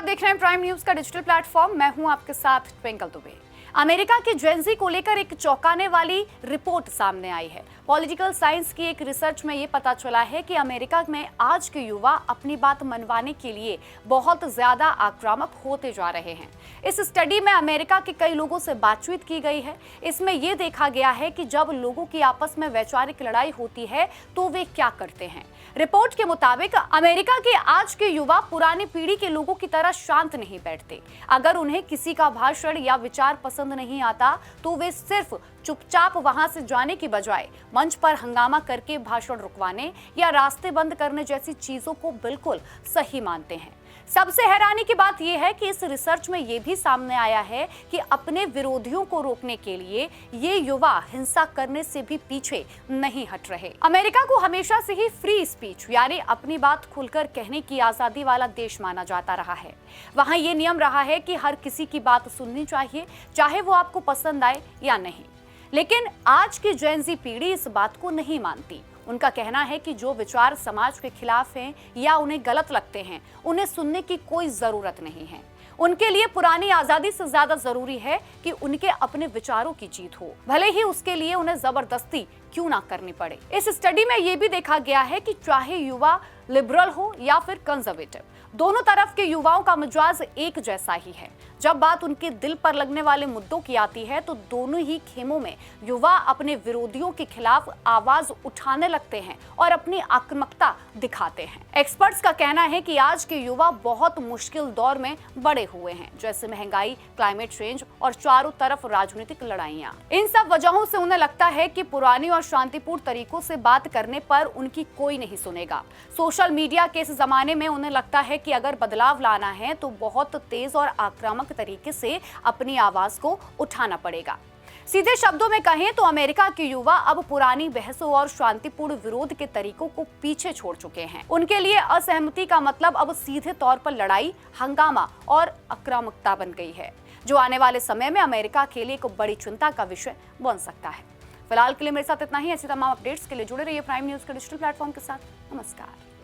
देख रहे हैं प्राइम न्यूज का डिजिटल प्लेटफॉर्म। मैं हूं आपके साथ ट्विंकल दुबे। अमेरिका के जेनजी को लेकर एक चौंकाने वाली रिपोर्ट सामने आई है। पॉलिटिकल साइंस की एक रिसर्च में ये पता चला है कि अमेरिका में आज के युवा अपनी बात मनवाने के लिए बहुत ज्यादा आक्रामक होते जा रहे हैं। इस स्टडी में अमेरिका के कई लोगों से बातचीत की गई है। इसमें यह देखा गया है कि जब लोगों की आपस में वैचारिक लड़ाई होती है तो वे क्या करते हैं। रिपोर्ट के मुताबिक अमेरिका के आज के युवा पुरानी पीढ़ी के लोगों की तरह शांत नहीं बैठते। अगर उन्हें किसी का भाषण या विचार पसंद नहीं आता तो वे सिर्फ चुपचाप वहां से जाने की बजाय मंच पर हंगामा करके भाषण रुकवाने या रास्ते बंद करने जैसी चीजों को बिल्कुल सही मानते हैं। सबसे हैरानी की बात यह है कि इस रिसर्च में यह भी सामने आया है कि अपने विरोधियों को रोकने के लिए ये युवा हिंसा करने से भी पीछे नहीं हट रहे। अमेरिका को हमेशा से ही फ्री स्पीच यानी अपनी बात खुलकर कहने की आजादी वाला देश माना जाता रहा है। वहां ये नियम रहा है कि हर किसी की बात सुननी चाहिए, चाहे वो आपको पसंद आए या नहीं। लेकिन आज की जेनजी पीढ़ी इस बात को नहीं मानती। उनका कहना है कि जो विचार समाज के खिलाफ हैं या उन्हें गलत लगते हैं, उन्हें सुनने की कोई जरूरत नहीं है। उनके लिए पुरानी आजादी से ज्यादा जरूरी है कि उनके अपने विचारों की जीत हो, भले ही उसके लिए उन्हें जबरदस्ती क्यों ना करनी पड़े। इस स्टडी में यह भी देखा गया है कि चाहे युवा लिबरल हो या फिर कंजर्वेटिव, दोनों तरफ के युवाओं का मिजाज एक जैसा ही है। जब बात उनके दिल पर लगने वाले मुद्दों की आती है तो दोनों ही खेमों में युवा अपने विरोधियों के खिलाफ आवाज उठाने लगते हैं और अपनी आक्रामकता दिखाते हैं। एक्सपर्ट्स का कहना है कि आज के युवा बहुत मुश्किल दौर में बड़े हुए हैं, जैसे महंगाई, क्लाइमेट चेंज और चारों तरफ राजनीतिक लड़ाइयां। इन सब वजहों से उन्हें लगता है कि पुरानी और शांतिपूर्ण तरीकों से बात करने पर उनकी कोई नहीं सुनेगा। सोशल मीडिया के इस जमाने में उन्हें लगता है कि अगर बदलाव लाना है तो बहुत तेज और आक्रामक तरीके से अपनी आवाज को उठाना पड़ेगा। सीधे शब्दों में कहें तो अमेरिका के युवा अब पुरानी बहसों और शांतिपूर्ण विरोध के तरीकों को पीछे छोड़ चुके हैं। उनके लिए असहमति का मतलब अब सीधे तौर पर लड़ाई, हंगामा और आक्रामकता बन गई है, जो आने वाले समय में अमेरिका के लिए एक बड़ी चिंता का विषय बन सकता है। फिलहाल के लिए मेरे साथ इतना ही। ऐसी तमाम अपडेट्स के लिए जुड़े रहिए प्राइम न्यूज के डिजिटल प्लेटफॉर्म के साथ। नमस्कार।